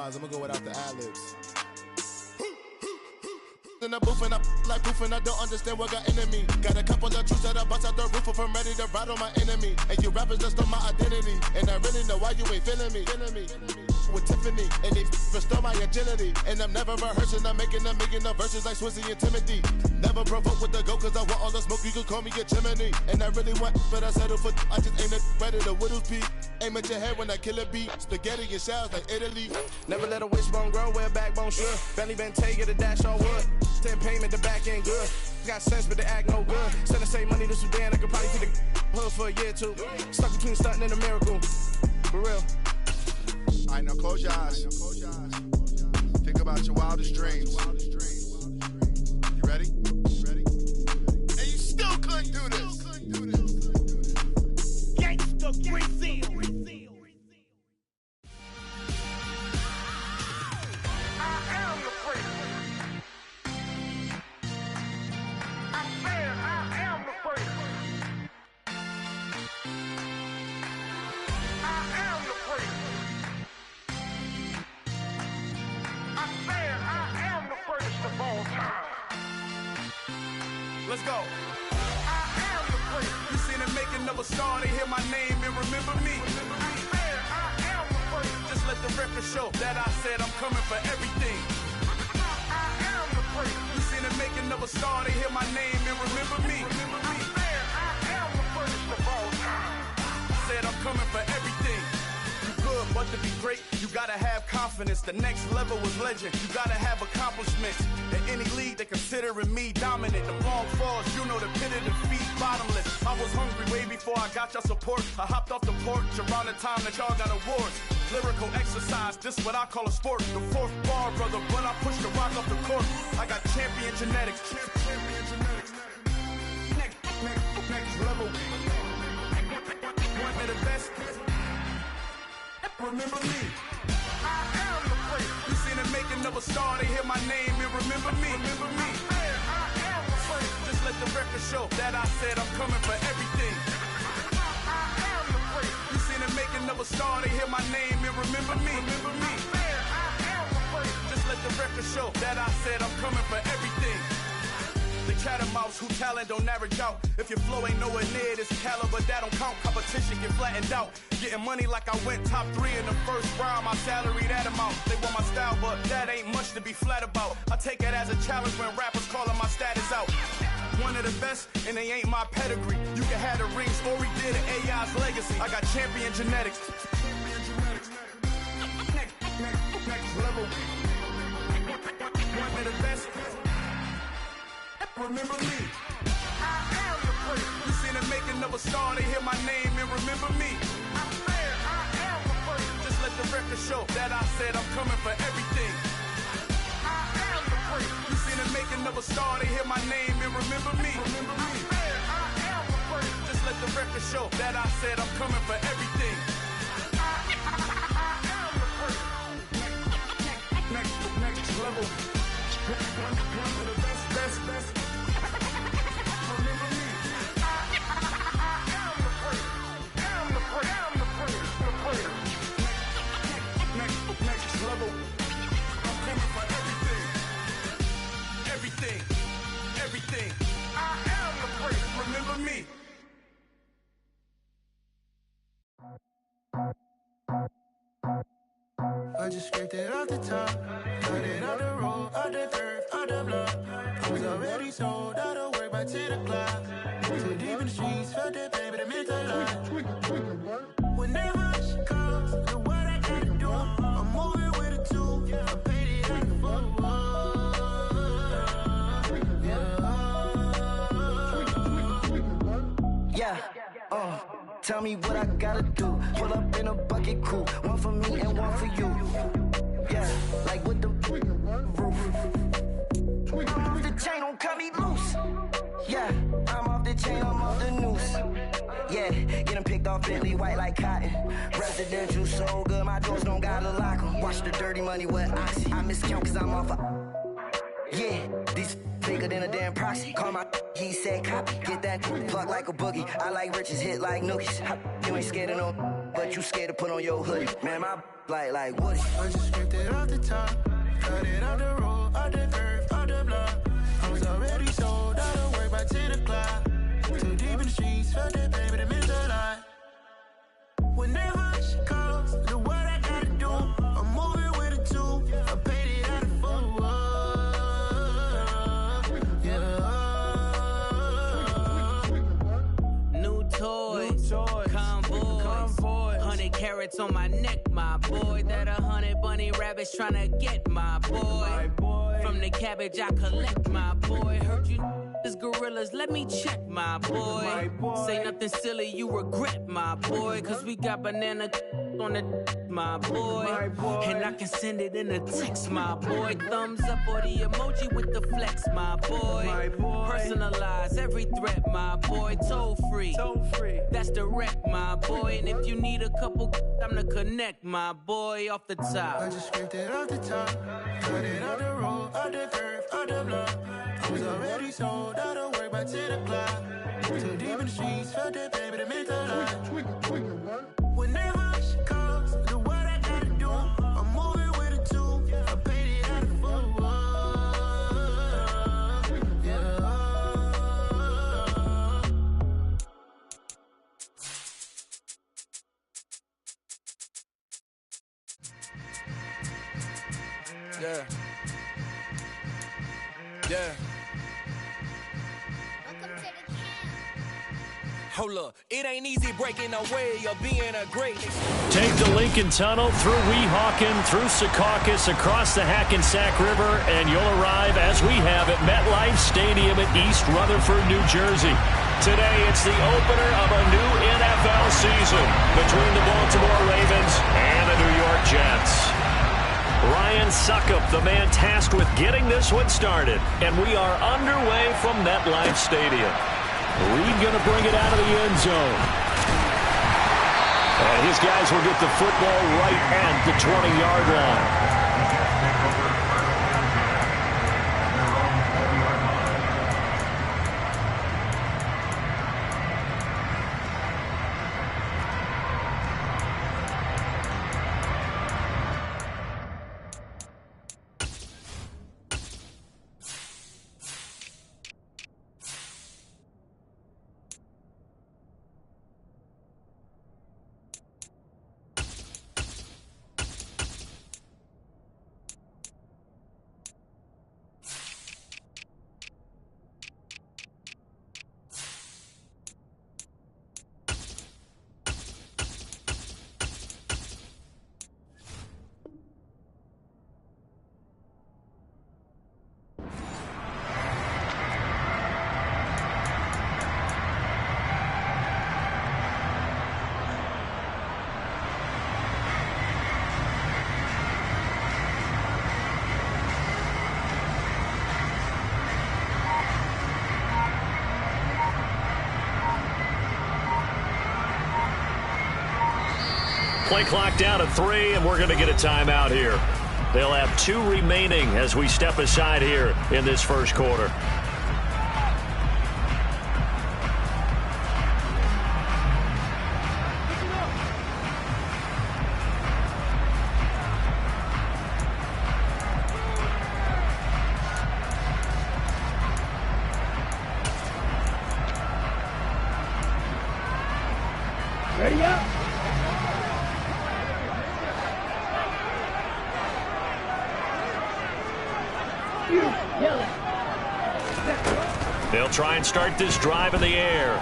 lines. I'm gonna go without the ad-libs. In the booth and I like proof and I don't understand what got into me. Got a couple of truths that I bust out the roof if I'm ready to ride on my enemy. And you rappers just stole my identity, and I really know why you ain't feeling me. With Tiffany, and they restore my agility. And I'm never rehearsing, I'm making a million of verses like Swizzy and Timothy. Never provoke with the go, cause I want all the smoke, you can call me a chimney. And I really want, but I settle for, I just ain't ready to whittles pea. Aim at your head when I kill a beat, spaghetti and shells like Italy. Never let a wishbone grow where a backbone should. Belly been take it a dash all wood. 10 payment, the back end good. Got sense, but they act no good. Send the same money to Sudan, I could probably see the hood for a year or two. Stuck between stunting and a miracle. For real. Alright, now close your eyes. Think about your wildest dreams. You ready? And you still couldn't do this. Gangsta Brazil. Let's go. You seen the making of a star, they hear my name and remember me. Just let the record show that I said I'm coming for everything. You seen the making of a star, they hear my name and remember me. Said I'm coming for everything. Good, but to be great, you gotta have confidence. The next level was legend. You gotta have accomplishments. In any league, they considering me dominant. The long falls, you know the pit of defeat, bottomless. I was hungry way before I got your support. I hopped off the porch around the time that y'all got awards. Lyrical exercise, this what I call a sport. The fourth bar, brother, when I push the rock off the court. I got champion genetics. Next level. One of the best. Remember me. I am the place. You seen the making of a star, they hear my name and remember me. I am the place. Just let the record show that I said I'm coming for everything. I am the place. You seen the making of a star, they hear my name and remember me. I am the place. Just let the record show that I said I'm coming for everything. The chattermouths who talent don't average out. If your flow ain't nowhere near this caliber, that don't count. Competition get flattened out. Getting money like I went top 3 in the first round. My salary that amount. They want my style, but that ain't much to be flat about. I take it as a challenge when rappers calling my status out. One of the best, and they ain't my pedigree. You can have the rings, or we did an AI's legacy. I got champion genetics. Next level. One of the best. Remember me. I am the place. You seen the making of a star, they hear my name and remember me. I am the place. Just let the record show that I said I'm coming for everything. I am the place. You seen the making of a star, they hear my name and remember me. I am the place. Just let the record show that I said I'm coming for everything. I am the place. Next level. One of the best. Next level. I'm coming for everything. Everything. I am the place. Remember me. I just scraped it off the top, cut it off the road, off the dirt, off the block. I was already sold out of work by 10 o'clock. Too deep in the streets, felt that pain, but it meant a lot. Whenever she calls, know what I gotta do. I'm moving with a two, I'm painted like a fuck. Tell me what I gotta do. Pull up in a bucket crew, one for me and one for you. Yeah, like with the roof. I'm off the chain, don't cut me loose. Yeah, I'm off the chain, I'm off the noose. Yeah, getting picked off Bentley white like cotton. Residential so good, my doors don't gotta lock 'em. Watch the dirty money with Oxy. I miscount cause I'm off a... Yeah, these bigger than a damn proxy. Call my he said copy. Get that plug like a boogie. I like riches, hit like nookies. You ain't scared of no but you scared to put on your hoodie. Man, my like Woody. I just scraped it off the top, cut it off the road, off the curve, off the block. I was already sold out of work by 10 o'clock. Too deep in the streets, felt that baby, that meant a lot. Whenever she calls, the what I gotta do, I'm moving with a two. I paid it out of full. Yeah. New toys, convoys, 100 carats on my neck, my boy. That 100 bunny rabbits tryna get my boy. From the cabbage I collect, my boy. Heard you is gorillas, let me check, my boy. Say nothing silly, you regret, my boy. Cause we got banana on the my boy. And I can send it in a text, my boy. Thumbs up or the emoji with the flex, my boy. Personalize every threat, my boy. Toll free, that's direct, my boy. And if you need a couple, I'm to connect, my boy, off the top. I just scraped it off the top, cut it off the road, off the curve, off the block. I was already sold out of work by 10 o'clock. Too deep in the streets, felt that baby, that meant a lot. Whenever she calls, the what I gotta do, I'm moving with a two. I paid it out of full. Yeah. Yeah. Yeah. Hold up, it ain't easy breaking away or being a great. Take the Lincoln Tunnel through Weehawken, through Secaucus, across the Hackensack River, and you'll arrive, as we have, at MetLife Stadium at East Rutherford, New Jersey. Today, it's the opener of a new NFL season between the Baltimore Ravens and the New York Jets. Ryan Suckup, the man tasked with getting this one started, and we are underway from MetLife Stadium. Reed going to bring it out of the end zone. And his guys will get the football right at the 20-yard line. Play clock down at 3, and we're going to get a timeout here. They'll have 2 remaining as we step aside here in this first quarter. Ready up. They'll try and start this drive in the air.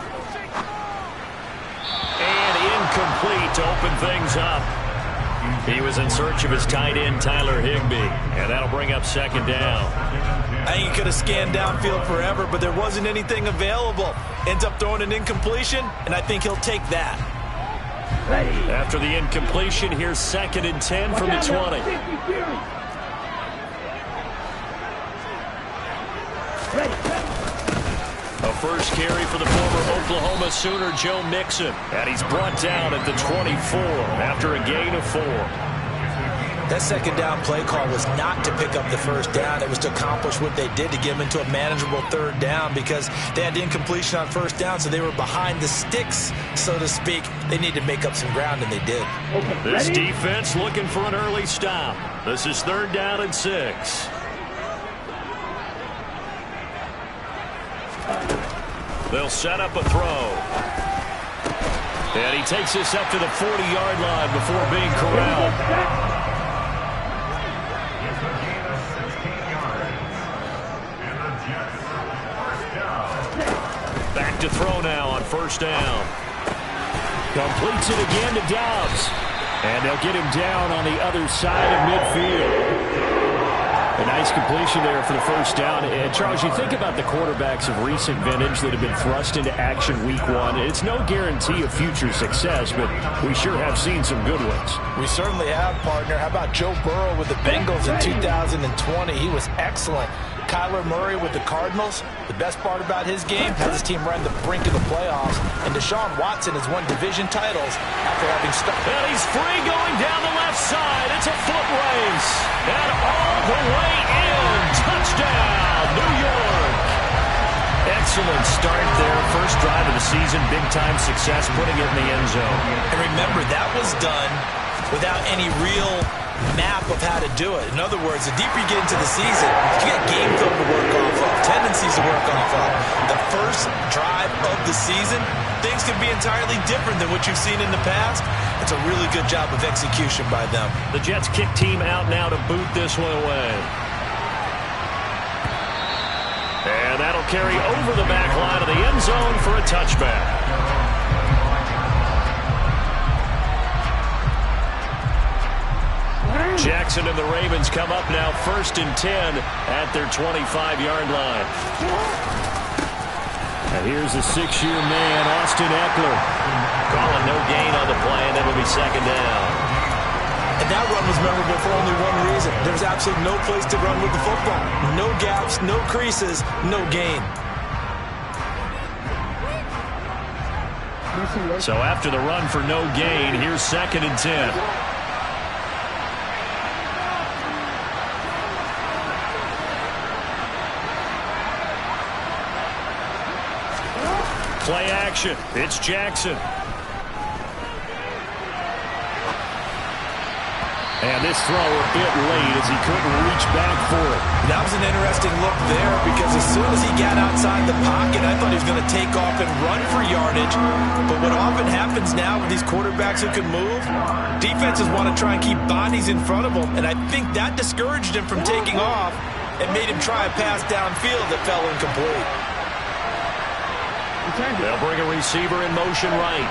And incomplete to open things up. He was in search of his tight end, Tyler Higbee. And that'll bring up second down. I think he could have scanned downfield forever, but there wasn't anything available. Ends up throwing an incompletion, and I think he'll take that. Ready. After the incompletion, here's 2nd and 10 from the 20. A first carry for the former Oklahoma Sooner, Joe Mixon. And he's brought down at the 24 after a gain of 4. That second down play call was not to pick up the first down. It was to accomplish what they did, to get them into a manageable third down, because they had incompletion on first down, so they were behind the sticks, so to speak. They needed to make up some ground, and they did. This defense looking for an early stop. This is 3rd down and 6. They'll set up a throw. And he takes this up to the 40-yard line before being corralled. Back to throw now on 1st down. Completes it again to Dobbs. And they'll get him down on the other side of midfield. A nice completion there for the 1st down. And Charles, you think about the quarterbacks of recent vintage that have been thrust into action week 1. It's no guarantee of future success, but we sure have seen some good ones. We certainly have, partner. How about Joe Burrow with the Bengals in 2020? He was excellent. Kyler Murray with the Cardinals. The best part about his game, has his team run the brink of the playoffs. And Deshaun Watson has won division titles after having started. And he's free going down the left side. It's a foot race. And all the way in. Touchdown, New York. Excellent start there. First drive of the season. Big-time success, putting it in the end zone. And remember, that was done without any real map of how to do it. In other words, the deeper you get into the season, you get game film to work off of, tendencies to work off of. The first drive of the season, things can be entirely different than what you've seen in the past. It's a really good job of execution by them. The Jets kick team out now to boot this one away. And that'll carry over the back line of the end zone for a touchback. Jackson and the Ravens come up now 1st and 10 at their 25-yard line. And here's a 6-year man, Austin Eckler. Calling no gain on the play, and that'll be 2nd down. And that run was memorable for only one reason. There's absolutely no place to run with the football. No gaps, no creases, no gain. So after the run for no gain, here's 2nd and 10. Play action. It's Jackson. And this throw a bit late as he couldn't reach back for it. That was an interesting look there, because as soon as he got outside the pocket, I thought he was going to take off and run for yardage. But what often happens now with these quarterbacks who can move, defenses want to try and keep bodies in front of them. And I think that discouraged him from taking off and made him try a pass downfield that fell incomplete. They'll bring a receiver in motion right.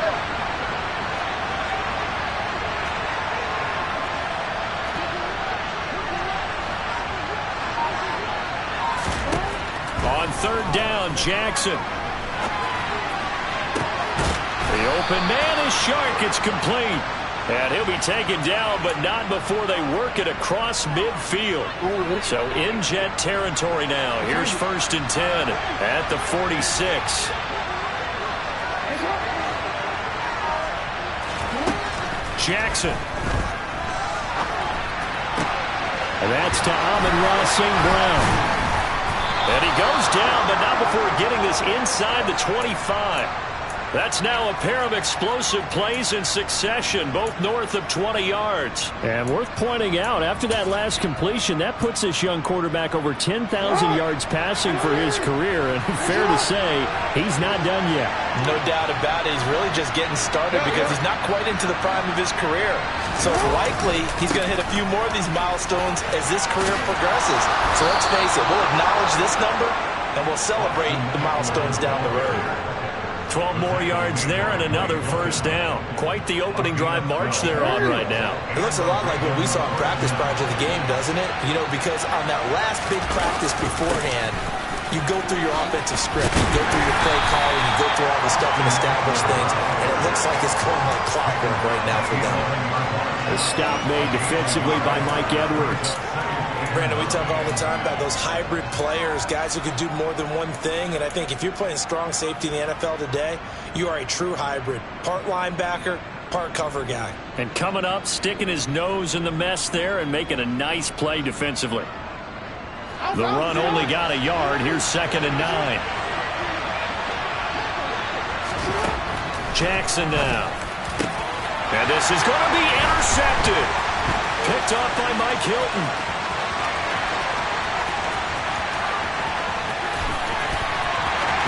On 3rd down, Jackson. The open man is Shark. It's complete. And he'll be taken down, but not before they work it across midfield. So in Jet territory now. Here's 1st and 10 at the 46. Jackson. And that's to Amon-Ra St. Brown. And he goes down, but not before getting this inside the 25. That's now a pair of explosive plays in succession, both north of 20 yards. And worth pointing out, after that last completion, that puts this young quarterback over 10,000 yards passing for his career. And fair to say, he's not done yet. No doubt about it. He's really just getting started because he's not quite into the prime of his career. So it's likely he's going to hit a few more of these milestones as this career progresses. So let's face it, we'll acknowledge this number and we'll celebrate the milestones down the road. 12 more yards there and another 1st down. Quite the opening drive march they're on right now. It looks a lot like what we saw in practice prior to the game, doesn't it? You know, because on that last big practice beforehand, you go through your offensive script, you go through your play calling, you go through all the stuff and establish things, and it looks like it's going like clockwork right now for them. A stop made defensively by Mike Edwards. Brandon, we talk all the time about those hybrid players, guys who can do more than one thing, and I think if you're playing strong safety in the NFL today, you are a true hybrid. Part linebacker, part cover guy. And coming up, sticking his nose in the mess there and making a nice play defensively. The run only got a yard. Here's 2nd and 9. Jackson now. And this is going to be intercepted. Picked off by Mike Hilton.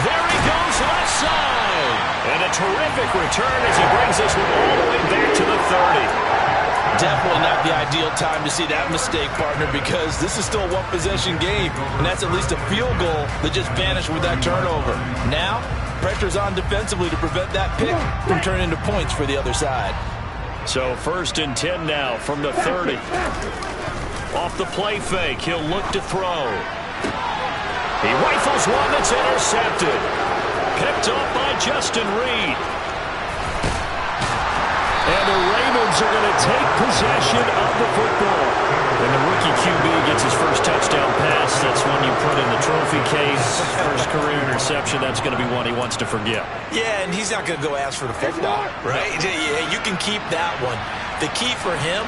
There he goes, left side. And a terrific return as he brings this one all the way back to the 30. Definitely not the ideal time to see that mistake, partner, because this is still a one-possession game, and that's at least a field goal that just vanished with that turnover. Now, pressure's on defensively to prevent that pick from turning into points for the other side. So 1st and 10 now from the 30. Off the play fake, he'll look to throw. He rifles one that's intercepted. Picked off by Justin Reed. And the Ravens are going to take possession of the football. And the rookie QB gets his first touchdown pass. That's one you put in the trophy case. First career interception, that's going to be one he wants to forget. Yeah, and he's not going to go ask for the football, right? You can keep that one. The key for him,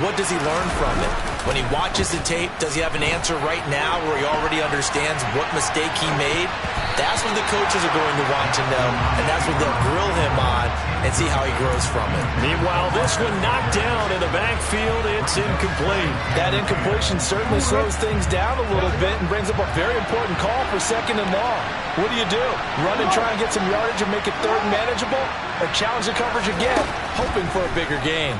what does he learn from it? When he watches the tape, does he have an answer right now where he already understands what mistake he made? That's what the coaches are going to want to know, and that's what they'll grill him on and see how he grows from it. Meanwhile, this one knocked down in the backfield. It's incomplete. That incompletion certainly slows things down a little bit and brings up a very important call for 2nd and long. What do? Run and try and get some yardage and make it 3rd and manageable? Or challenge the coverage again, hoping for a bigger gain?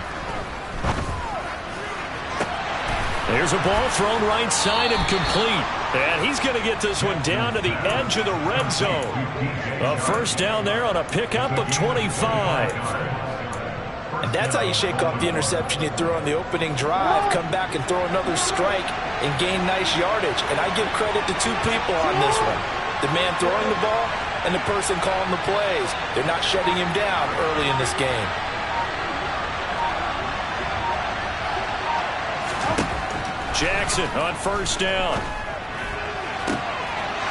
There's a ball thrown right side and complete. And he's going to get this one down to the edge of the red zone. A 1st down there on a pickup of 25. And that's how you shake off the interception you threw on the opening drive. Come back and throw another strike and gain nice yardage. And I give credit to 2 people on this one. The man throwing the ball and the person calling the plays. They're not shutting him down early in this game. Jackson on 1st down.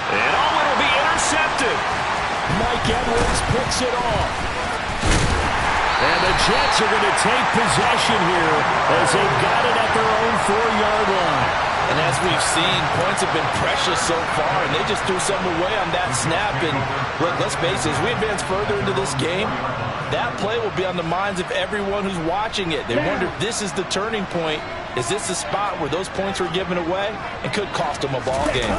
And it'll be intercepted. Mike Edwards picks it off. And the Jets are going to take possession here as they've got it at their own 4-yard line. And as we've seen, points have been precious so far, and they just threw something away on that snap. And look, let's face it, as we advance further into this game, that play will be on the minds of everyone who's watching it. They wonder if this is the turning point. Is this the spot where those points were given away and could cost them a ball game?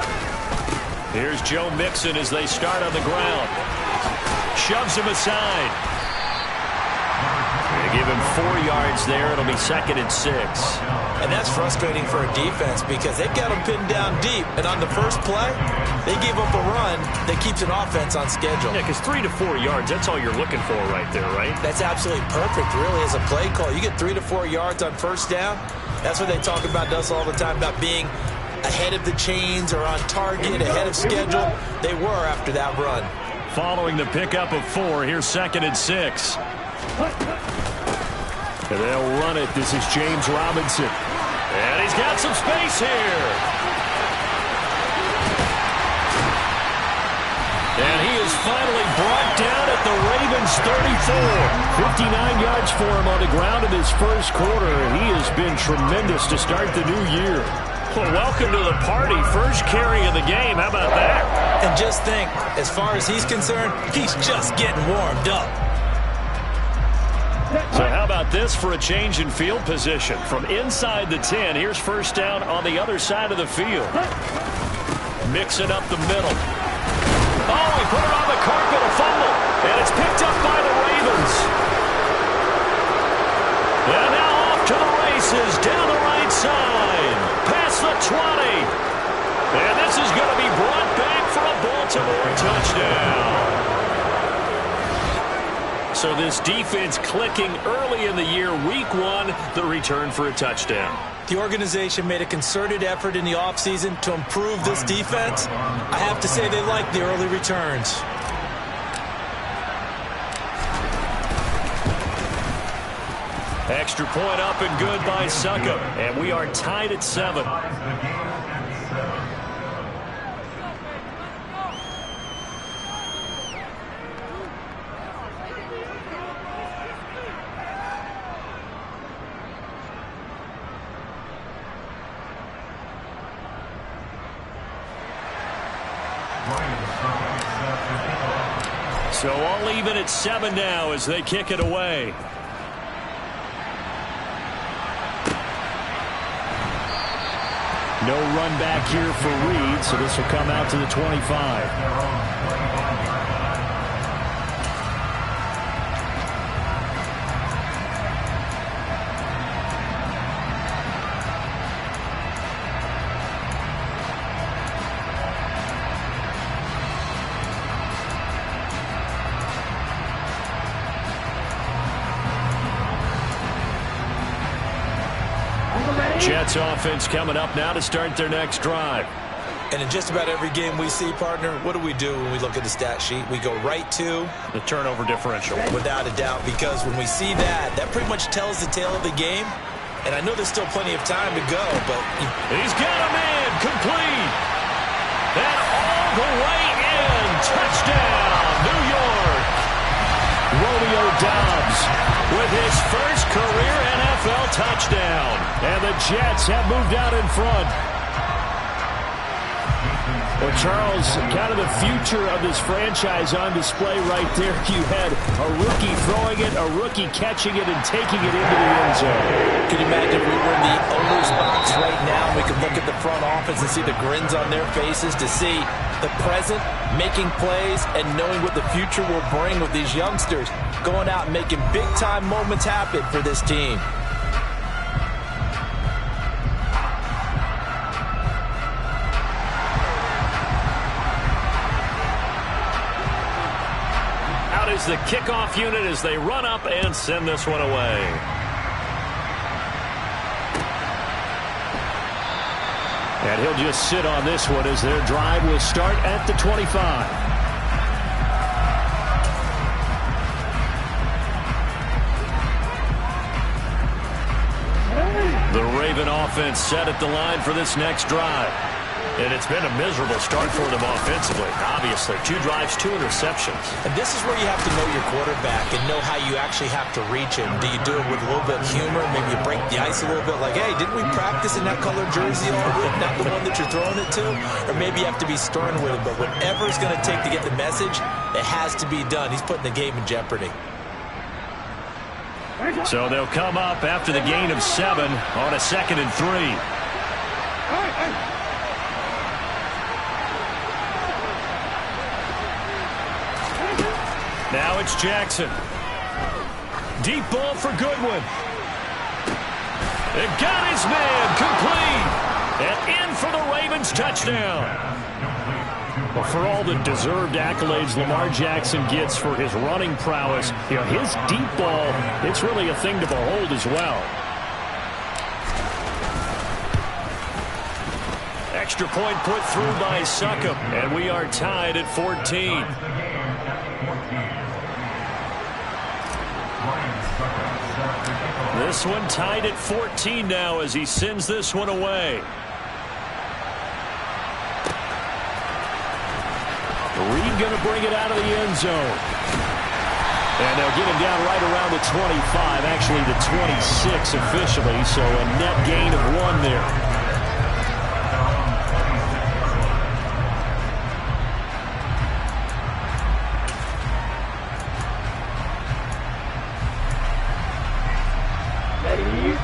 Here's Joe Mixon as they start on the ground. Shoves him aside. They give him 4 yards there. It'll be 2nd and 6. And that's frustrating for a defense because they've got them pinned down deep. And on the first play, they gave up a run that keeps an offense on schedule. Yeah, because 3 to 4 yards, that's all you're looking for right there, right? That's absolutely perfect, really, as a play call. You get 3 to 4 yards on 1st down. That's what they talk about us all the time, about being ahead of the chains or on target, ahead of schedule. They were after that run. Following the pickup of 4, here's 2nd and 6. And they'll run it. This is James Robinson. And he's got some space here. And he is finally brought down at the Ravens 34. 59 yards for him on the ground in his first quarter. He has been tremendous to start the new year. Well, welcome to the party. First carry of the game. How about that? And just think, as far as he's concerned, he's just getting warmed up. So how about this for a change in field position? From inside the 10, here's 1st down on the other side of the field. Mixing up the middle. Oh, he put it on the carpet, a fumble. And it's picked up by the Ravens. And now off to the races, down the right side. Past the 20. And this is going to be brought back for a Baltimore touchdown. So this defense clicking early in the year, week 1, the return for a touchdown. The organization made a concerted effort in the offseason to improve this defense. I have to say they like the early returns. Extra point up and good by Suckup. And we are tied at 7. So all even at 7 now as they kick it away. No run back here for Reed, so this will come out to the 25. Jets offense coming up now to start their next drive. And in just about every game we see, partner, what do we do when we look at the stat sheet? We go right to the turnover differential. Without a doubt, because when we see that, that pretty much tells the tale of the game. And I know there's still plenty of time to go, but he's got a man complete. And all the way in. Touchdown, New York. Romeo Doubs with his first career NFL touchdown. And the Jets have moved out in front. Well, Charles, kind of the future of this franchise on display right there. You had a rookie throwing it, a rookie catching it, and taking it into the end zone. Can you imagine if we were in the owner's box right now? We could look at the front office and see the grins on their faces, to see the present, making plays, and knowing what the future will bring with these youngsters going out and making big-time moments happen for this team. Is the kickoff unit as they run up and send this one away. And he'll just sit on this one as their drive will start at the 25. The Raven offense set at the line for this next drive. And it's been a miserable start for them offensively. Obviously, 2 drives, 2 interceptions. And this is where you have to know your quarterback and know how you actually have to reach him. Do you do it with a little bit of humor? Maybe you break the ice a little bit like, hey, didn't we practice in that colored jersey all week, not the one that you're throwing it to? Or maybe you have to be stern with him. But whatever it's going to take to get the message, it has to be done. He's putting the game in jeopardy. So they'll come up after the gain of 7 on a 2nd and 3. Now it's Jackson. Deep ball for Goodwin. It got his man complete. And in for the Ravens touchdown. Well, for all the deserved accolades Lamar Jackson gets for his running prowess, you know, his deep ball, it's really a thing to behold as well. Extra point put through by Succop, and we are tied at 14. This one tied at 14 now as he sends this one away. Reed going to bring it out of the end zone. And they'll get him down right around the 25, actually the 26 officially, so a net gain of 1 there.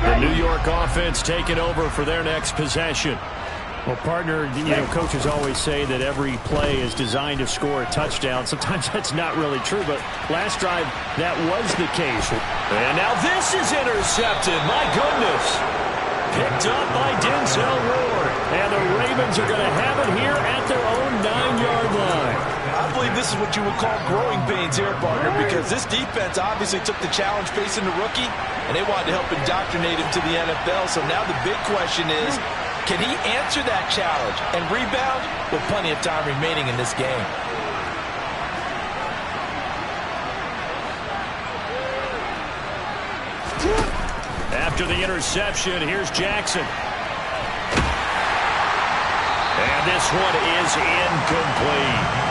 The New York offense taking over for their next possession. Well, partner, you know, coaches always say that every play is designed to score a touchdown. Sometimes that's not really true, but last drive, that was the case. And now this is intercepted. My goodness. Picked up by Denzel Ward. And the Ravens are going to have it here at their own 9-yard line. I believe this is what you would call growing pains here, partner, because this defense obviously took the challenge facing the rookie, and they wanted to help indoctrinate him to the NFL. So now the big question is, can he answer that challenge and rebound with plenty of time remaining in this game? After the interception, here's Jackson. And this one is incomplete.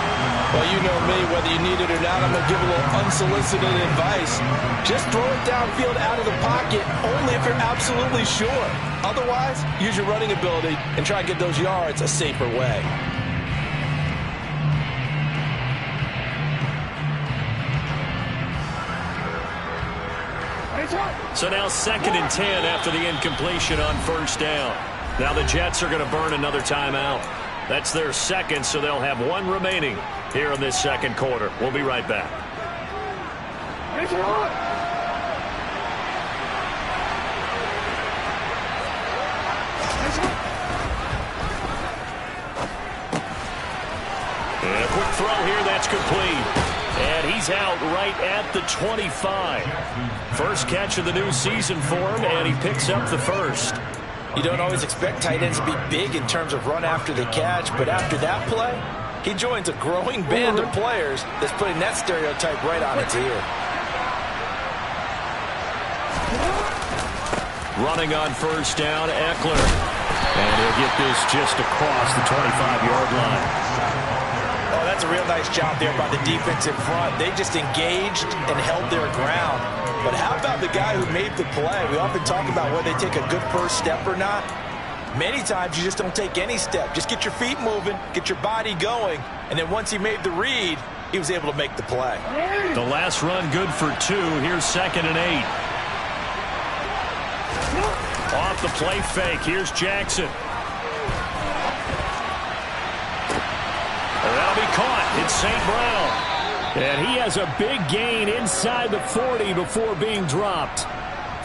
Well, you know me, whether you need it or not, I'm going to give a little unsolicited advice. Just throw it downfield out of the pocket, only if you're absolutely sure. Otherwise, use your running ability and try and get those yards a safer way. So now 2nd and 10 after the incompletion on first down. Now the Jets are going to burn another timeout. That's their second, so they'll have one remaining here in this second quarter. We'll be right back. And a quick throw here, that's complete. And he's out right at the 25. First catch of the new season for him, and he picks up the first. You don't always expect tight ends to be big in terms of run after the catch, but after that play, he joins a growing band of players that's putting that stereotype right on its ear. Running on first down, Eckler. And he'll get this just across the 25-yard line. Oh, that's a real nice job there by the defense in front. They just engaged and held their ground. But how about the guy who made the play? We often talk about whether they take a good first step or not. Many times you just don't take any step. Just get your feet moving, get your body going, and then once he made the read, he was able to make the play. The last run good for 2. Here's 2nd and 8. Off the play fake. Here's Jackson. That'll be caught. It's St. Brown. And he has a big gain inside the 40 before being dropped.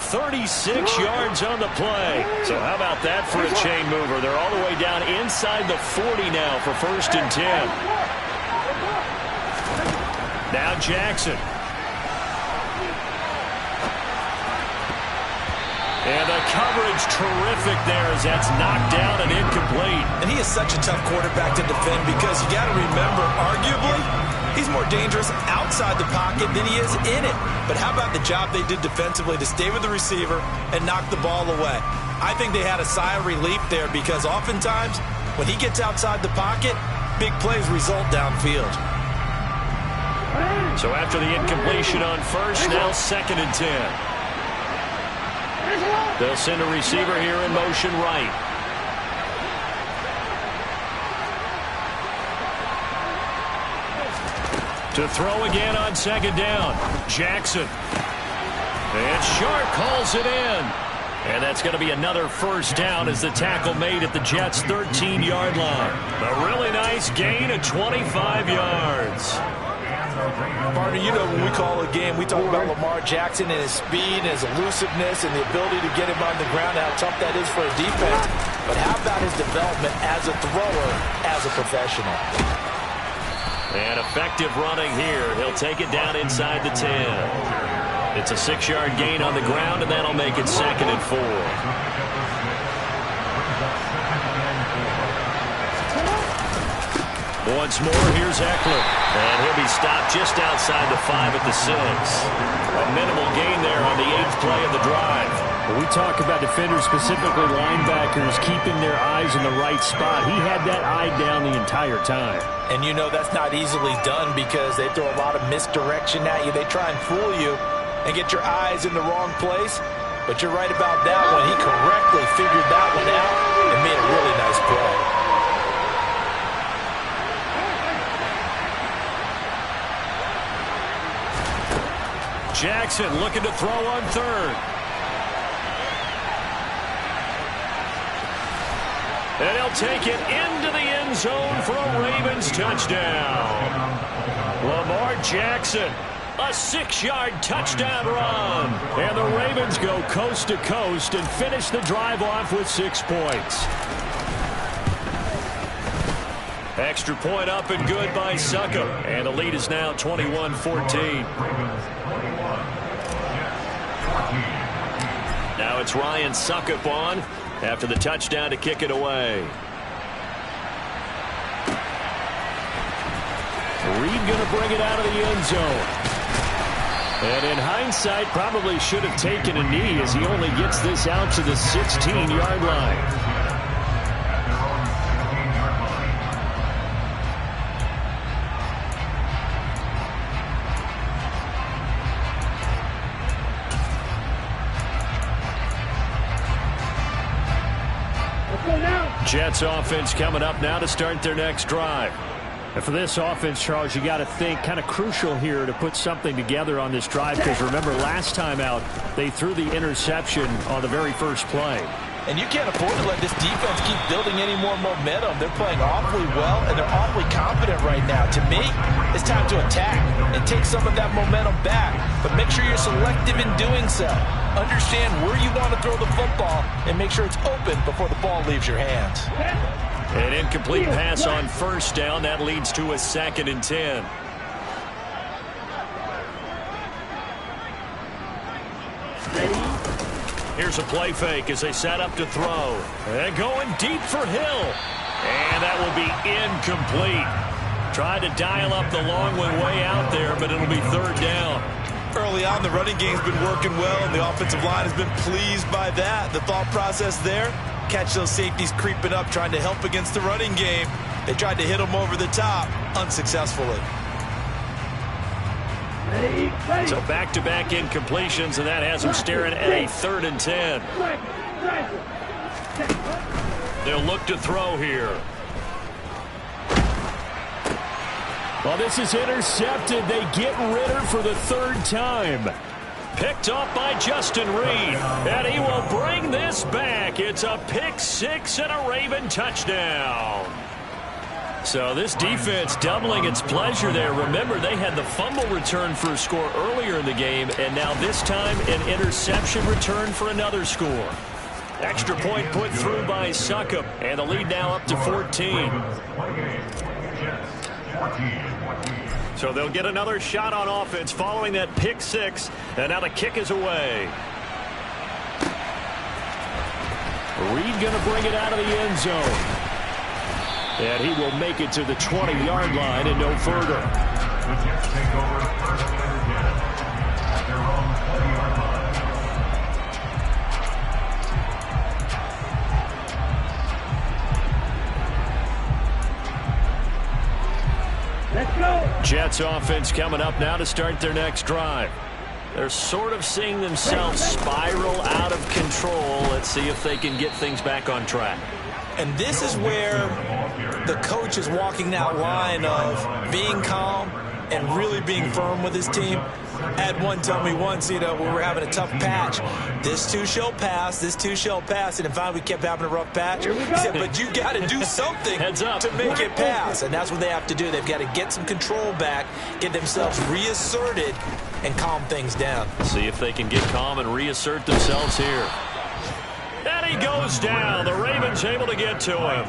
36 yards on the play. So how about that for a chain mover? They're all the way down inside the 40 now for 1st and 10. Now Jackson. And the coverage terrific there as that's knocked down and incomplete. And he is such a tough quarterback to defend because you got to remember, arguably, he's more dangerous outside the pocket than he is in it. But how about the job they did defensively to stay with the receiver and knock the ball away? I think they had a sigh of relief there because oftentimes when he gets outside the pocket, big plays result downfield. So after the incompletion on first, now 2nd and 10. They'll send a receiver here in motion right. To throw again on 2nd down. Jackson. And Sharp calls it in. And that's going to be another first down as the tackle made at the Jets' 13-yard line. A really nice gain of 25 yards. Partner, you know when we call a game, we talk about Lamar Jackson and his speed and his elusiveness and the ability to get him on the ground and how tough that is for a defense. But how about his development as a thrower, as a professional? And effective running here. He'll take it down inside the 10. It's a 6-yard gain on the ground, and that'll make it 2nd and 4. Once more, here's Eckler. And he'll be stopped just outside the 5 at the 6. A minimal gain there on the 8th play of the drive. When we talk about defenders, specifically linebackers, keeping their eyes in the right spot, he had that eye down the entire time. And you know that's not easily done because they throw a lot of misdirection at you. They try and fool you and get your eyes in the wrong place. But you're right about that one. He correctly figured that one out and made a really nice play. Jackson looking to throw on 3rd. And he'll take it into the end zone for a Ravens touchdown. Lamar Jackson, a 6-yard touchdown run. And the Ravens go coast to coast and finish the drive off with 6 points. Extra point up and good by Succop. And the lead is now 21-14. Now it's Ryan Succop on after the touchdown to kick it away. Reed going to bring it out of the end zone. And in hindsight, probably should have taken a knee as he only gets this out to the 16-yard line. Jets offense coming up now to start their next drive. And for this offense, Charles, you got to think kind of crucial here to put something together on this drive, because remember last time out they threw the interception on the very first play. And you can't afford to let this defense keep building any more momentum. They're playing awfully well, and they're awfully confident right now. To me, it's time to attack and take some of that momentum back. But make sure you're selective in doing so. Understand where you want to throw the football and make sure it's open before the ball leaves your hands. An incomplete pass on first down. That leads to a 2nd and 10. Here's a play fake as they set up to throw. And going deep for Hill. And that will be incomplete. Tried to dial up the long one way out there, but it'll be 3rd down. Early on, the running game's been working well, and the offensive line has been pleased by that. The thought process there, catch those safeties creeping up, trying to help against the running game. They tried to hit them over the top, unsuccessfully. So back-to-back incompletions, and that has them staring at a 3rd and 10. They'll look to throw here. Well, this is intercepted. They get Ritter for the 3rd time. Picked off by Justin Reed, and he will bring this back. It's a pick 6 and a Raven touchdown. So this defense doubling its pleasure there. Remember, they had the fumble return for a score earlier in the game, and now this time an interception return for another score. Extra point put through by Succop, and the lead now up to 14. So they'll get another shot on offense following that pick 6, and now the kick is away. Reed going to bring it out of the end zone. And he will make it to the 20-yard line and no further. The Jets take over first and 10 at their own 20-yard line. Let's go. Jets offense coming up now to start their next drive. They're sort of seeing themselves spiral out of control. Let's see if they can get things back on track. And this is where the coach is walking that line of being calm and really being firm with his team. I had one tell me once, when we were having a tough patch, this too shall pass, this too shall pass. And finally we kept having a rough patch. He said, but you got to do something to make it pass. And that's what they have to do. They've got to get some control back, get themselves reasserted, and calm things down. See if they can get calm and reassert themselves here. And he goes down. The Ravens able to get to him.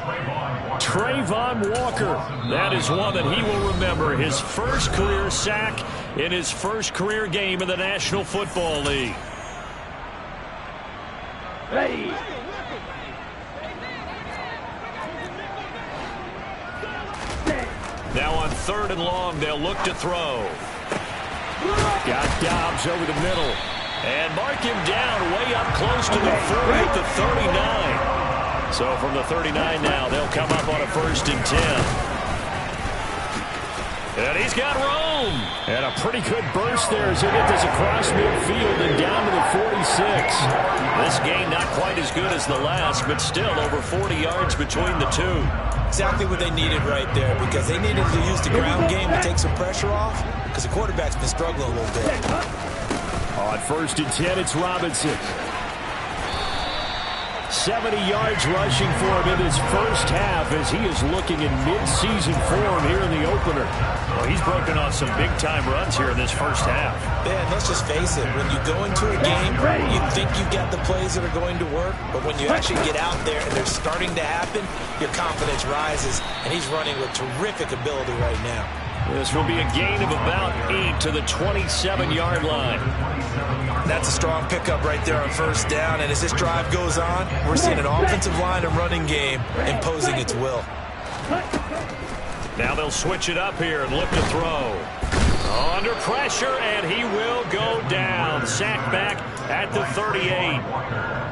Trayvon Walker. That is one that he will remember. His first career sack in his first career game in the National Football League. Ready. Now on 3rd and long, they'll look to throw. Got Dobbs over the middle. And mark him down way up close to the 40 at the 39. So from the 39 now, they'll come up on a 1st and 10. And he's got room. And a pretty good burst there as he gets this across midfield and down to the 46. This game not quite as good as the last, but still over 40 yards between the two. Exactly what they needed right there, because they needed to use the ground game to take some pressure off, because the quarterback's been struggling a little bit. On 1st and 10, it's Robinson. 70 yards rushing for him in his first half as he is looking in mid-season form here in the opener. Well, he's broken off some big-time runs here in this first half. Man, let's just face it. When you go into a game, you think you've got the plays that are going to work, but when you actually get out there and they're starting to happen, your confidence rises, and he's running with terrific ability right now. This will be a gain of about 8 to the 27-yard line. That's a strong pickup right there on 1st down, and as this drive goes on, we're seeing an offensive line and running game imposing its will. Now they'll switch it up here and look to throw. Under pressure, and he will go down. Sacked back at the 38.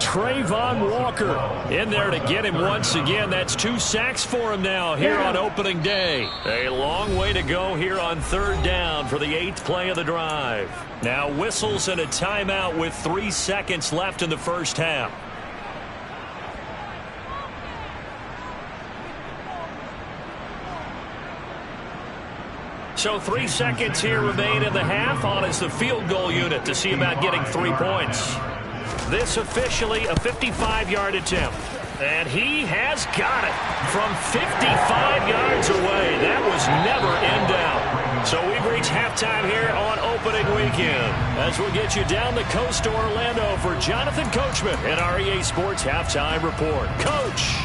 Trayvon Walker in there to get him once again. That's 2 sacks for him now here on opening day. A long way to go here on 3rd down for the 8th play of the drive. Now whistles and a timeout with 3 seconds left in the first half. So 3 seconds here remain in the half. On is the field goal unit to see about getting 3 points. This officially a 55-yard attempt. And he has got it from 55 yards away. That was never in doubt. So we've reached halftime here on opening weekend. As we'll get you down the coast to Orlando for Jonathan Coachman in our EA Sports Halftime Report. Coach.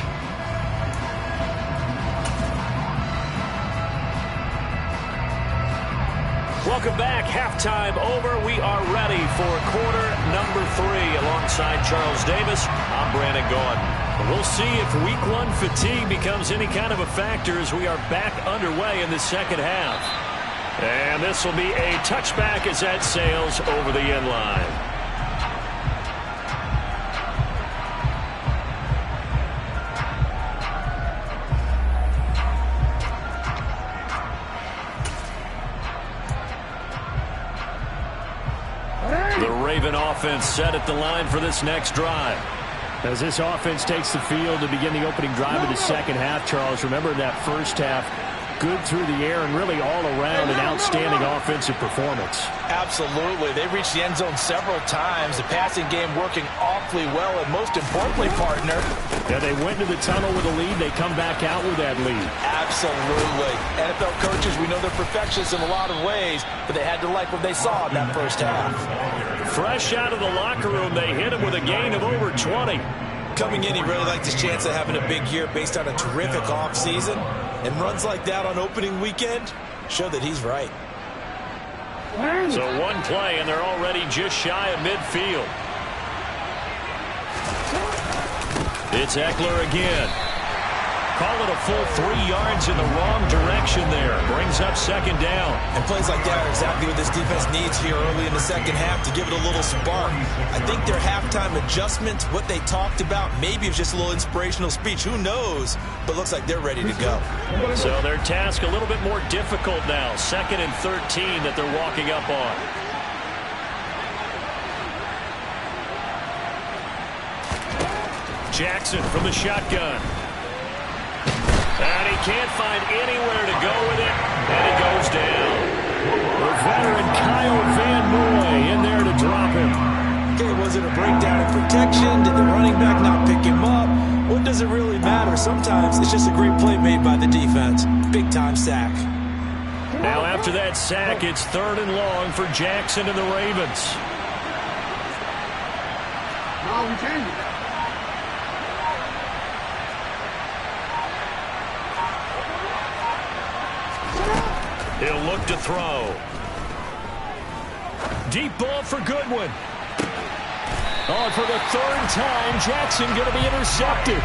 Welcome back. Halftime over. We are ready for quarter number 3 alongside Charles Davis. I'm Brandon Gordon. We'll see if week 1 fatigue becomes any kind of a factor as we are back underway in the second half. And this will be a touchback as that sails over the end line. The Raven offense set at the line for this next drive. As this offense takes the field to begin the opening drive of the second half, Charles, remember in that first half, good through the air and really all around an outstanding offensive performance. Absolutely. They reached the end zone several times. The passing game working awfully well, and most importantly, partner. Yeah, they went to the tunnel with a lead. They come back out with that lead. Absolutely. NFL coaches, we know they're perfectionists in a lot of ways, but they had to like what they saw in that first half. Fresh out of the locker room, they hit him with a gain of over 20. Coming in, he really liked his chance of having a big year based on a terrific offseason. And runs like that on opening weekend show that he's right. So one play, and they're already just shy of midfield. It's Eckler again. Call it a full 3 yards in the wrong direction there. Brings up second down. And plays like that are exactly what this defense needs here early in the second half to give it a little spark. I think their halftime adjustment, what they talked about, maybe it was just a little inspirational speech. Who knows? But looks like they're ready to go. So their task a little bit more difficult now. 2nd and 13 that they're walking up on. Jackson from the shotgun. And he can't find anywhere to go with it, and he goes down. The veteran Kyle Van Noy in there to drop him. Okay, was it a breakdown in protection? Did the running back not pick him up? What does it really matter? Sometimes it's just a great play made by the defense. Big-time sack. Now after that sack, it's 3rd and long for Jackson and the Ravens. He'll look to throw. Deep ball for Goodwin. Oh, for the 3rd time, Jackson going to be intercepted.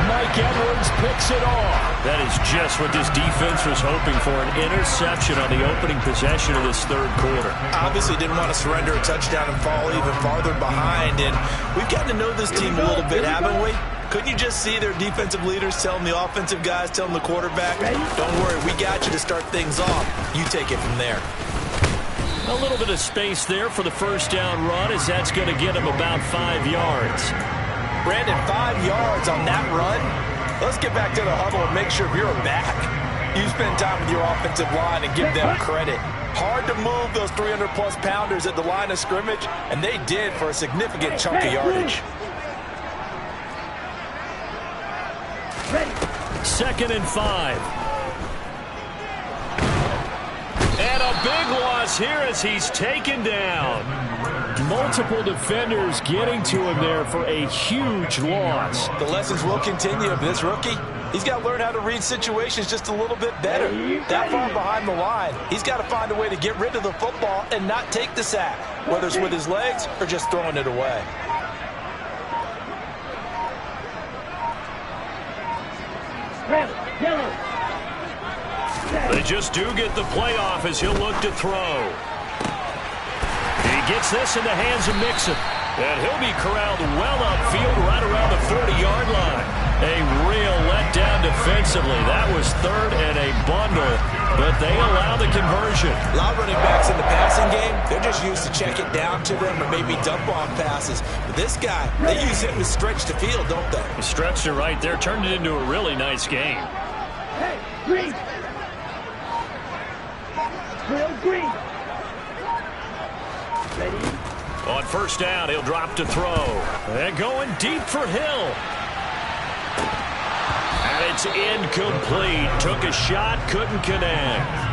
Mike Edwards picks it off. That is just what this defense was hoping for, an interception on the opening possession of this 3rd quarter. Obviously didn't want to surrender a touchdown and fall even farther behind. And we've gotten to know this team a little bit, haven't we? Couldn't you just see their defensive leaders telling the offensive guys, telling the quarterback, don't worry, we got you to start things off. You take it from there. A little bit of space there for the first down run as that's going to get him about 5 yards. Brandon, 5 yards on that run. Let's get back to the huddle and make sure you're back. You spend time with your offensive line and give them credit. Hard to move those 300-plus pounders at the line of scrimmage, and they did for a significant chunk of yardage. 2nd and 5. And a big loss here as he's taken down. Multiple defenders getting to him there for a huge loss. The lessons will continue of this rookie. He's got to learn how to read situations just a little bit better. That far behind the line, he's got to find a way to get rid of the football and not take the sack, whether it's with his legs or just throwing it away. They just do get the playoff as he'll look to throw. He gets this in the hands of Mixon. And he'll be corralled well upfield right around the 40-yard line. A real letdown defensively. That was 3rd and a bundle, but they allow the conversion. A lot of running backs in the passing game, they're just used to check it down to them or maybe dump off passes. But this guy, they use him to stretch the field, don't they? He stretched it right there, turned it into a really nice game. Hey, green. Real green. Ready? On first down, he'll drop to throw. And going deep for Hill. And it's incomplete. Took a shot, couldn't connect.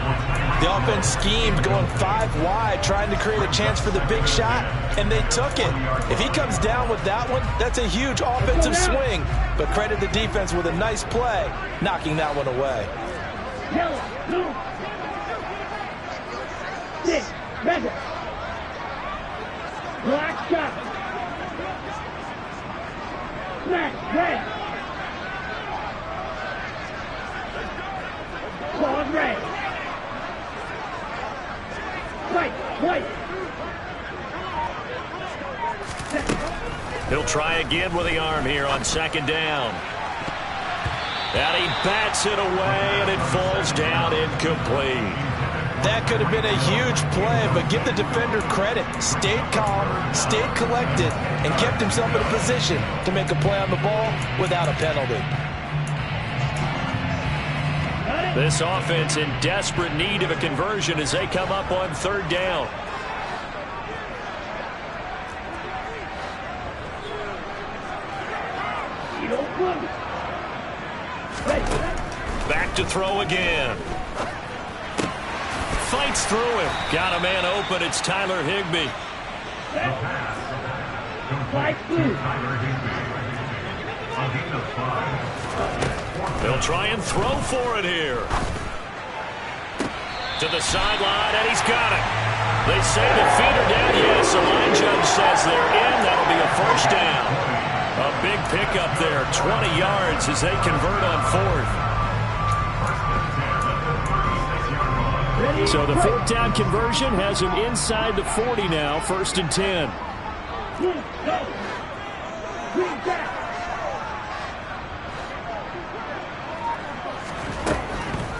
The offense schemed, going 5 wide, trying to create a chance for the big shot, and they took it. If he comes down with that one, that's a huge offensive swing. But credit the defense with a nice play, knocking that one away. Yellow, blue. 6, red. Black shot. Black, red. Claws, red. White. He'll try again with the arm here on second down. And he bats it away, and it falls down incomplete. That could have been a huge play, but give the defender credit. Stayed calm, stayed collected, and kept himself in a position to make a play on the ball without a penalty. This offense in desperate need of a conversion as they come up on third down. Back to throw again. Fights through him. Got a man open. It's Tyler Higbee. They'll try and throw for it here. To the sideline, and he's got it. They say the feet are down. Yes, the line judge says they're in. That'll be a first down. A big pickup there, 20 yards as they convert on fourth. So the fourth down conversion has him inside the 40 now, 1st and 10.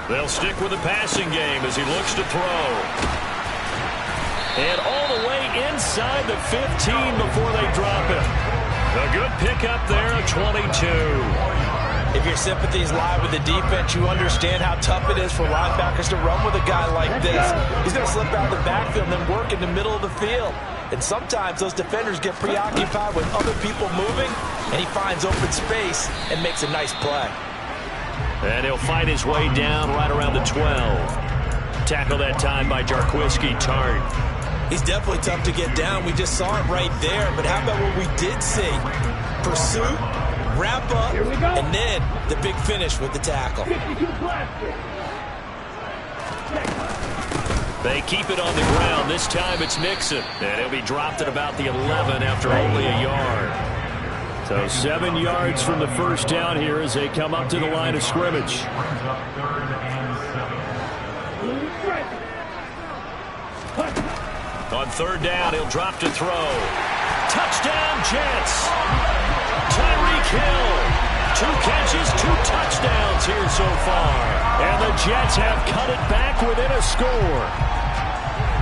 They'll stick with the passing game as he looks to throw. And all the way inside the 15 before they drop it. A good pickup there, a 22. If your sympathies lie with the defense, you understand how tough it is for linebackers to run with a guy like this. He's going to slip out of the backfield and then work in the middle of the field. And sometimes those defenders get preoccupied with other people moving, and he finds open space and makes a nice play. And he'll fight his way down right around the 12. Tackle that time by Jarquiski Tart. He's definitely tough to get down. We just saw it right there. But how about what we did see? Pursuit, wrap up, and then the big finish with the tackle. They keep it on the ground. This time it's Nixon. And he'll be dropped at about the 11 after only a yard. So 7 yards from the first down here as they come up to the line of scrimmage. On third down, he'll drop to throw. Touchdown, Jets. Tyreek Hill. 2 catches, 2 touchdowns here so far. And the Jets have cut it back within a score.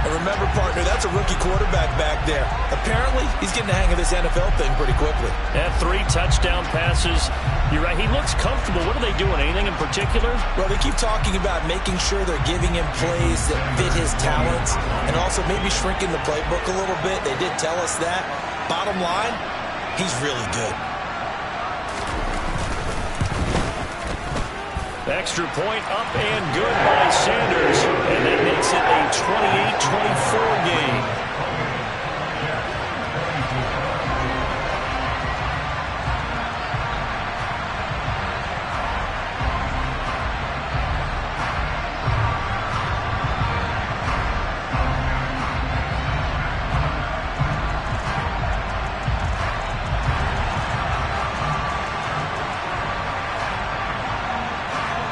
And remember, partner, that's a rookie quarterback back there. Apparently, he's getting the hang of this NFL thing pretty quickly. Had 3 touchdown passes. You're right, he looks comfortable. What are they doing? Anything in particular? Well, they keep talking about making sure they're giving him plays that fit his talents and also maybe shrinking the playbook a little bit. They did tell us that. Bottom line, he's really good. Extra point up and good by Sanders. And that makes it a 28-24 game.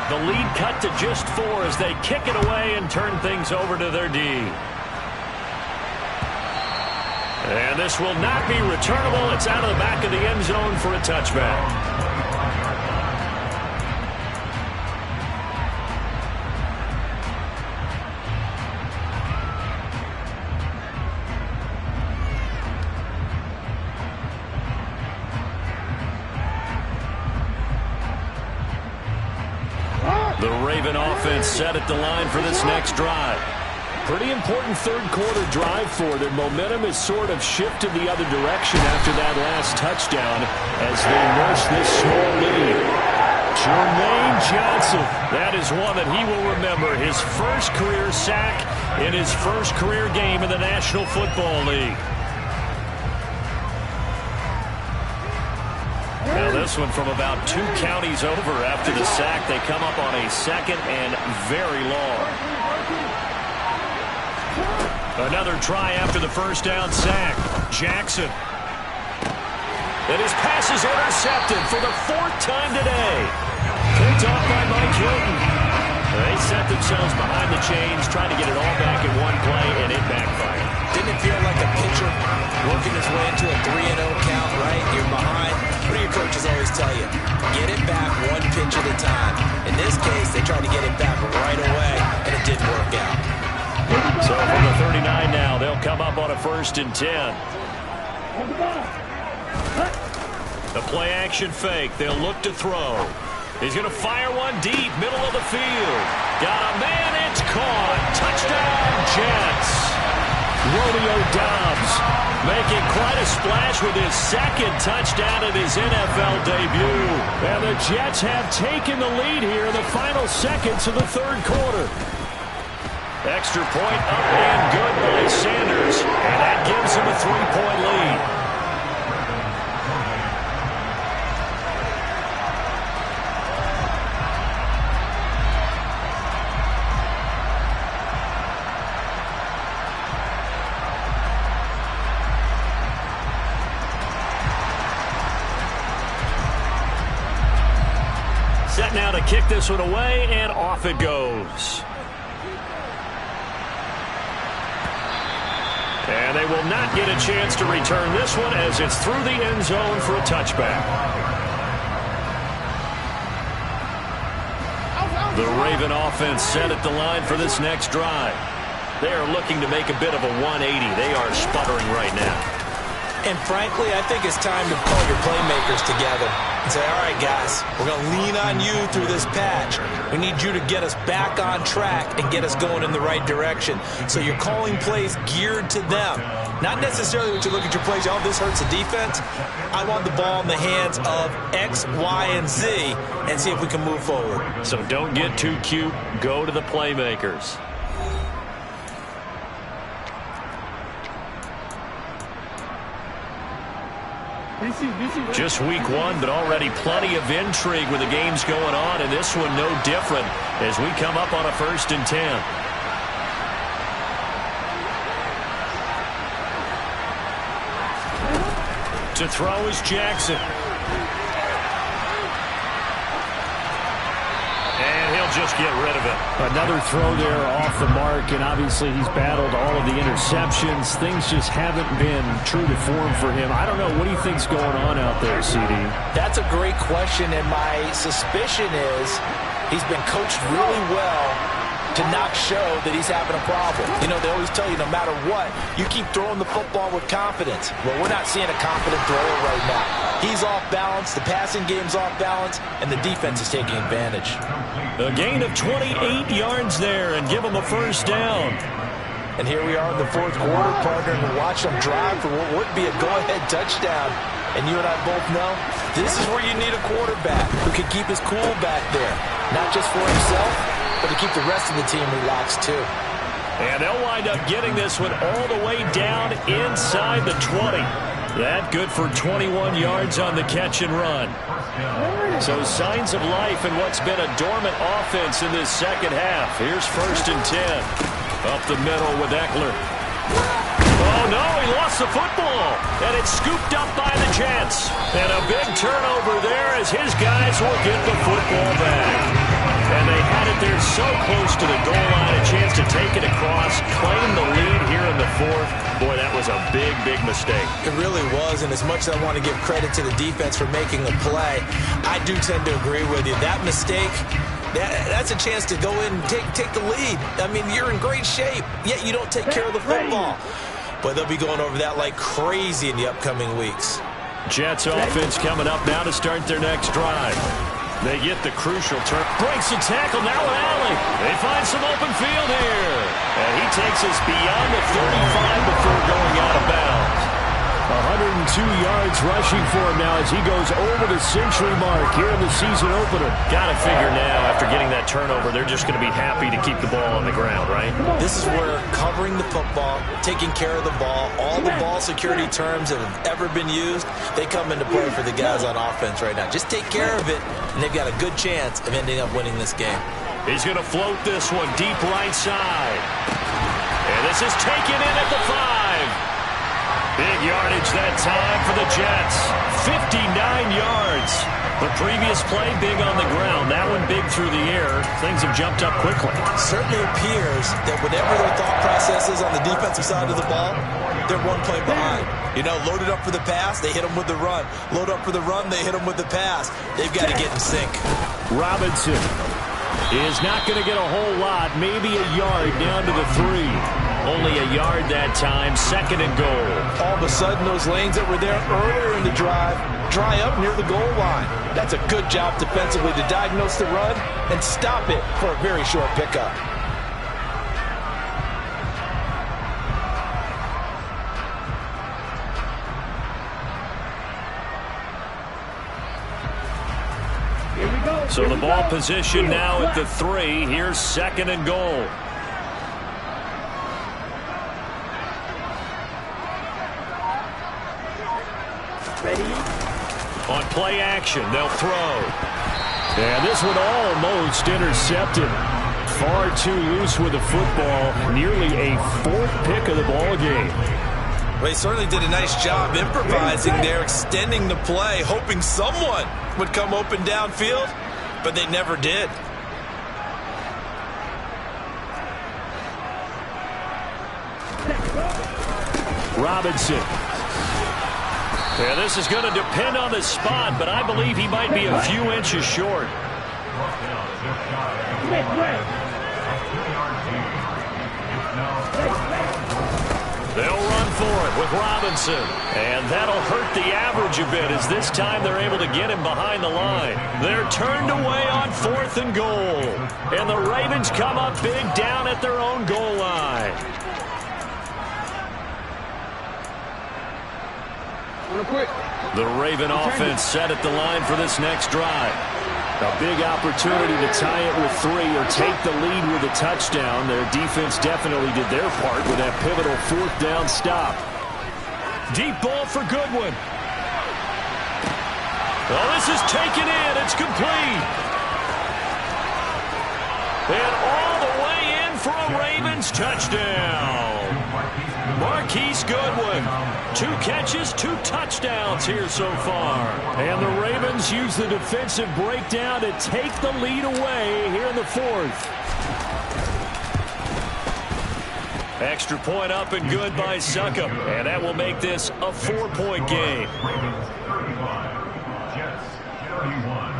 The lead cut to just 4 as they kick it away and turn things over to their D. And this will not be returnable. It's out of the back of the end zone for a touchback. The Raven offense set at the line for this next drive. Pretty important third-quarter drive for them. Momentum has sort of shifted the other direction after that last touchdown as they nurse this small lead. Jermaine Johnson, that is one that he will remember. His first career sack in his first career game in the National Football League. Now this one from about 2 counties over after the sack. They come up on a second and very long. Another try after the first down sack. Jackson. And his pass is intercepted for the 4th time today. Picked off by Mike Hilton. They set themselves behind the chains, trying to get it all back in one play, and it backfired. Didn't it feel like a pitcher working his way into a 3-0 count, right? You're behind. What do your coaches always tell you? Get it back one pitch at a time. In this case, they tried to get it back right away, and it didn't work out. So from the 39 now, they'll come up on a 1st and 10. The play-action fake. They'll look to throw. He's going to fire one deep, middle of the field. Got a man, it's caught. Touchdown, Jets. Romeo Doubs making quite a splash with his 2nd touchdown in his NFL debut. And the Jets have taken the lead here in the final seconds of the 3rd quarter. Extra point up and good by Sanders, and that gives him a 3-point lead. Set now to kick this one away, and off it goes. And they will not get a chance to return this one as it's through the end zone for a touchback. The Raven offense set at the line for this next drive. They are looking to make a bit of a 180. They are sputtering right now. And frankly, I think it's time to call your playmakers together and say, all right, guys, we're going to lean on you through this patch. We need you to get us back on track and get us going in the right direction. So you're calling plays geared to them. Not necessarily when you look at your plays, oh, this hurts the defense. I want the ball in the hands of X, Y, and Z and see if we can move forward. So don't get too cute. Go to the playmakers. Just week 1, but already plenty of intrigue with the games going on, and this one no different as we come up on a 1st and 10. To throw is Jackson. And he'll just get rid of it. Another throw there off the mark, and obviously he's battled all of the interceptions. Things just haven't been true to form for him. I don't know. What do you think's going on out there, CD? That's a great question, and my suspicion is he's been coached really well to not show that he's having a problem. You know, they always tell you no matter what, you keep throwing the football with confidence. Well, we're not seeing a confident thrower right now. He's off balance, the passing game's off balance, and the defense is taking advantage. A gain of 28 yards there and give him a 1st down. And here we are in the 4th quarter, partner, and watch them drive for what would be a go-ahead touchdown. And you and I both know this is where you need a quarterback who can keep his cool back there, not just for himself, but to keep the rest of the team relaxed too. And they'll wind up getting this one all the way down inside the 20. That good for 21 yards on the catch and run. So signs of life in what's been a dormant offense in this second half. Here's 1st and 10. Up the middle with Eckler. Oh, no, he lost the football. And it's scooped up by the Jets. And a big turnover there as his guys will get the football back. And they had it there so close to the goal line, a chance to take it across, claim the lead here in the 4th. Boy, that was a big, big mistake. It really was, and as much as I want to give credit to the defense for making a play, I do tend to agree with you. That mistake, that's a chance to go in and take the lead. I mean, you're in great shape, yet you don't take care of the football. But they'll be going over that like crazy in the upcoming weeks. Jets offense coming up now to start their next drive. They get the crucial turn. Breaks the tackle. Now an alley. They find some open field here. And he takes us beyond the 35 before going out of bounds. 102 yards rushing for him now as he goes over the century mark here in the season opener. Got to figure now, after getting that turnover, they're just going to be happy to keep the ball on the ground, right? This is where covering the football, taking care of the ball, all the ball security terms that have ever been used, they come into play for the guys on offense right now. Just take care of it, and they've got a good chance of ending up winning this game. He's going to float this one deep right side. And this is taken in at the 5. Big yardage that time for the Jets. 59 yards. The previous play big on the ground. That one big through the air. Things have jumped up quickly. Certainly appears that whatever their thought process is on the defensive side of the ball, they're one play behind. You know, loaded up for the pass, they hit them with the run. Load up for the run, they hit them with the pass. They've got to get in sync. Robinson is not going to get a whole lot. Maybe a yard down to the 3. Only a yard that time, 2nd and goal. All of a sudden, those lanes that were there earlier in the drive dry up near the goal line. That's a good job defensively to diagnose the run and stop it for a very short pickup. So the ball position now at the 3. Here's 2nd and goal. On play action, they'll throw. And this one almost intercepted. Far too loose with the football. Nearly a 4th pick of the ball game. Well, he certainly did a nice job improvising there, extending the play, hoping someone would come open downfield, but they never did. Robinson. Yeah, this is going to depend on the spot, but I believe he might be a few inches short. They'll run for it with Robinson. And that'll hurt the average a bit as this time they're able to get him behind the line. They're turned away on 4th and goal. And the Ravens come up big down at their own goal line. The Raven offense set at the line for this next drive. A big opportunity to tie it with 3 or take the lead with a touchdown. Their defense definitely did their part with that pivotal 4th down stop. Deep ball for Goodwin. Well, this is taken in. It's complete. And all the way in for a Ravens touchdown. Marquise Goodwin. 2 catches, 2 touchdowns here so far. And the Ravens use the defensive breakdown to take the lead away here in the 4th. Extra point up and good by Succop. And that will make this a 4-point game. Ravens 35, Jets 31.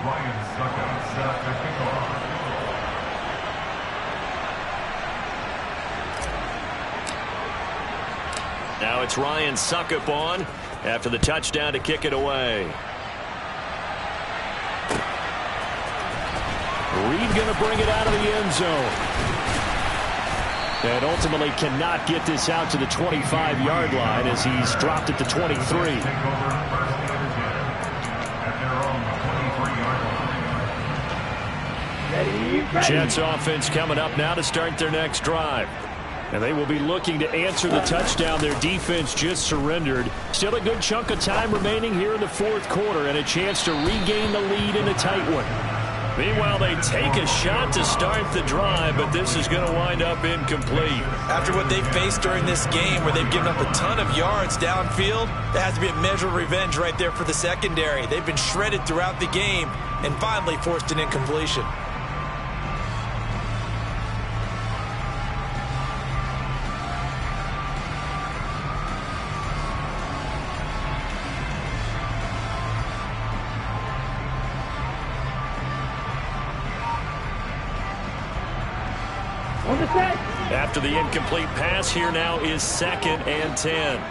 Ryan Succop set up the kickoff. Now it's Ryan Succop on after the touchdown to kick it away. Reed going to bring it out of the end zone. And ultimately cannot get this out to the 25-yard line as he's dropped at the 23. Jets offense coming up now to start their next drive. And they will be looking to answer the touchdown their defense just surrendered. Still a good chunk of time remaining here in the 4th quarter and a chance to regain the lead in a tight one. Meanwhile, they take a shot to start the drive, but this is going to wind up incomplete. After what they've faced during this game where they've given up a ton of yards downfield, that has to be a measure of revenge right there for the secondary. They've been shredded throughout the game and finally forced an incompletion. After the incomplete pass, here now is 2nd and 10.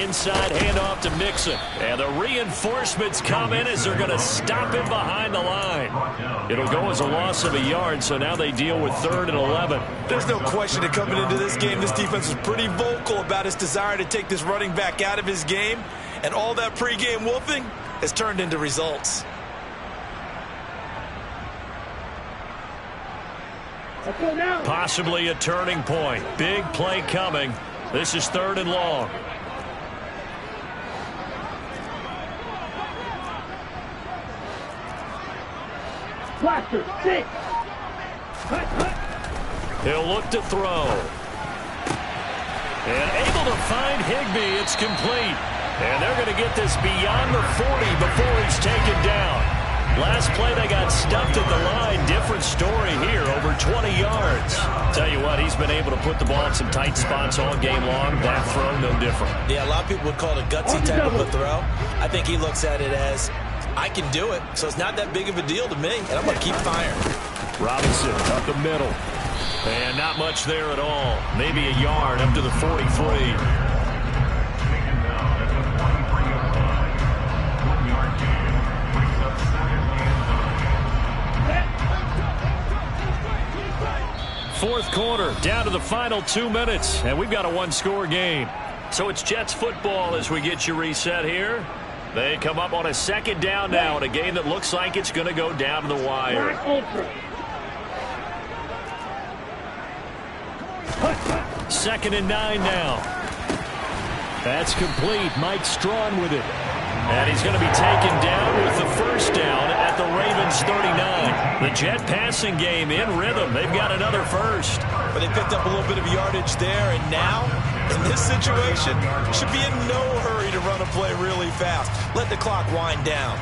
Inside handoff to Mixon. And the reinforcements come in as they're going to stop him behind the line. It'll go as a loss of a yard, so now they deal with 3rd and 11. There's no question that coming into this game, this defense was pretty vocal about its desire to take this running back out of his game. And all that pregame wolfing has turned into results. Possibly a turning point. Big play coming. This is 3rd and long. Blaster, 6. He'll look to throw. And able to find Higbee. It's complete. And they're going to get this beyond the 40 before he's taken down. Last play they got stuffed at the line. Different story here, over 20 yards. Tell you what, he's been able to put the ball in some tight spots all game long. That throw, no different. Yeah, a lot of people would call it a gutsy type of a throw. I think he looks at it as, I can do it, so it's not that big of a deal to me, and I'm going to keep firing. Robinson up the middle. And not much there at all. Maybe a yard up to the 43. Fourth quarter, down to the final 2 minutes, and we've got a one-score game. So it's Jets football as we get you reset here. They come up on a 2nd down now in a game that looks like it's going to go down to the wire. 2nd and 9 now. That's complete. Mike Strawn with it. And he's going to be taken down with the 1st down at the Ravens 39. The Jet passing game in rhythm. They've got another 1st. But they picked up a little bit of yardage there, and now, in this situation, should be in no hurry to run a play really fast. Let the clock wind down.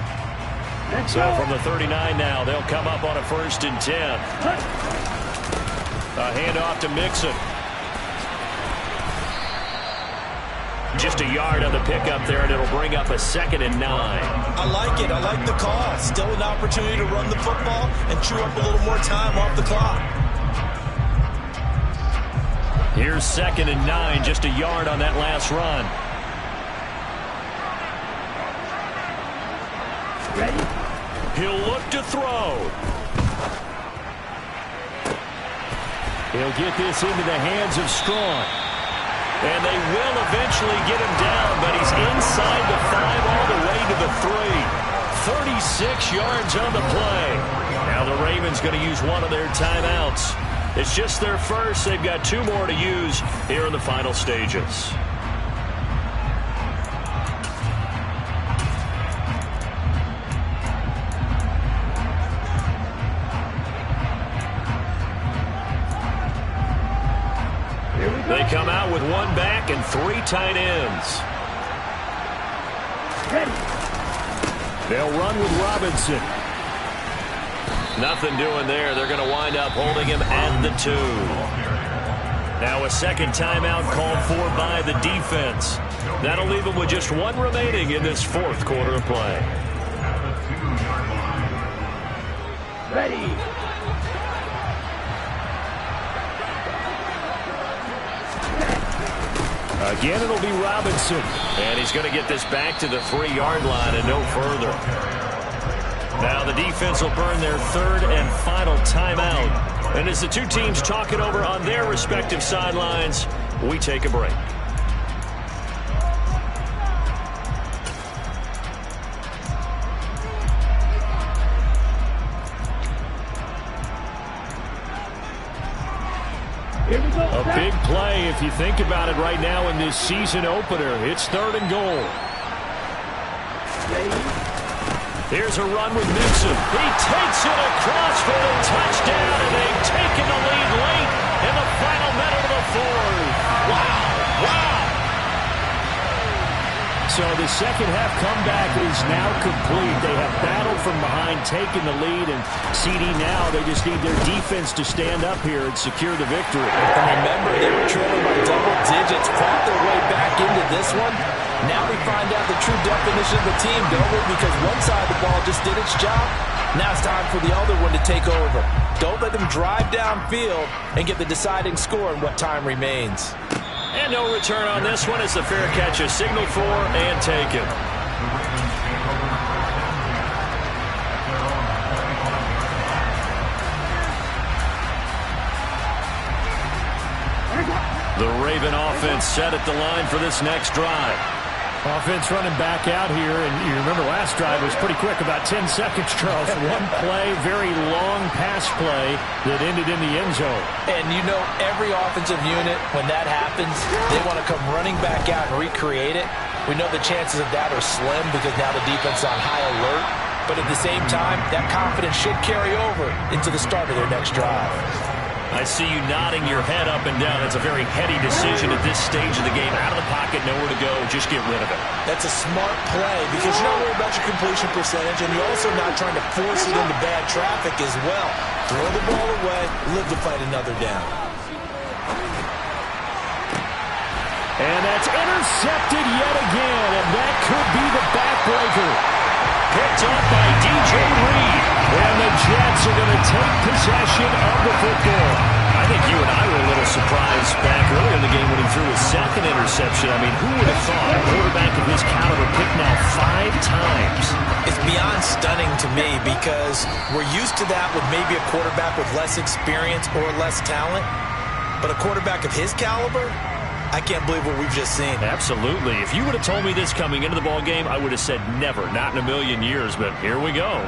So from the 39 now, they'll come up on a 1st and 10. A handoff to Mixon. Just a yard on the pickup there, and it'll bring up a 2nd and 9. I like it. I like the call. Still an opportunity to run the football and chew up a little more time off the clock. Here's 2nd and 9, just a yard on that last run. Ready? He'll look to throw. He'll get this into the hands of Strong. And they will eventually get him down, but he's inside the 5 all the way to the 3. 36 yards on the play. Now the Ravens going to use one of their timeouts. It's just their 1st. They've got 2 more to use here in the final stages. They come out with 1 back and 3 tight ends. They'll run with Robinson. Nothing doing there. They're going to wind up holding him at the 2. Now a 2nd timeout called for by the defense. That'll leave them with just 1 remaining in this 4th quarter of play. Ready. Again, it'll be Robinson. And he's going to get this back to the 3-yard line and no further. Now the defense will burn their 3rd and final timeout. And as the 2 teams talk it over on their respective sidelines, we take a break. A big play if you think about it right now in this season opener. It's 3rd and goal. Here's a run with Mixon. He takes it across for the touchdown, and they've taken the lead late in the final minute of the 4th. Wow. Wow. So the second half comeback is now complete. They have battled from behind, taken the lead, and CD now, they just need their defense to stand up here and secure the victory. And remember, they were trailing by double digits, fought their way back into this one. Now we find out the true definition of the team, don't we? Because one side of the ball just did its job. Now it's time for the other one to take over. Don't let them drive downfield and get the deciding score in what time remains. And no return on this one as the fair catch is signaled for and taken. The Raven offense set at the line for this next drive. Offense running back out here, and you remember last drive was pretty quick, about 10 seconds, Charles. One play, very long pass play that ended in the end zone. And you know every offensive unit, when that happens, they want to come running back out and recreate it. We know the chances of that are slim because now the defense is on high alert. But at the same time, that confidence should carry over into the start of their next drive. I see you nodding your head up and down. It's a very heady decision at this stage of the game. Out of the pocket, nowhere to go. Just get rid of it. That's a smart play because you're not worried about your completion percentage, and you're also not trying to force it into bad traffic as well. Throw the ball away, live to fight another down. And that's intercepted yet again, and that could be the backbreaker. Picked up by DJ Reed. And the Jets are going to take possession of the football. I think you and I were a little surprised back earlier in the game when he threw his second interception. I mean, who would have thought a quarterback of his caliber picked now 5 times? It's beyond stunning to me because we're used to that with maybe a quarterback with less experience or less talent. But a quarterback of his caliber, I can't believe what we've just seen. Absolutely. If you would have told me this coming into the ball game, I would have said never, not in a million years. But here we go.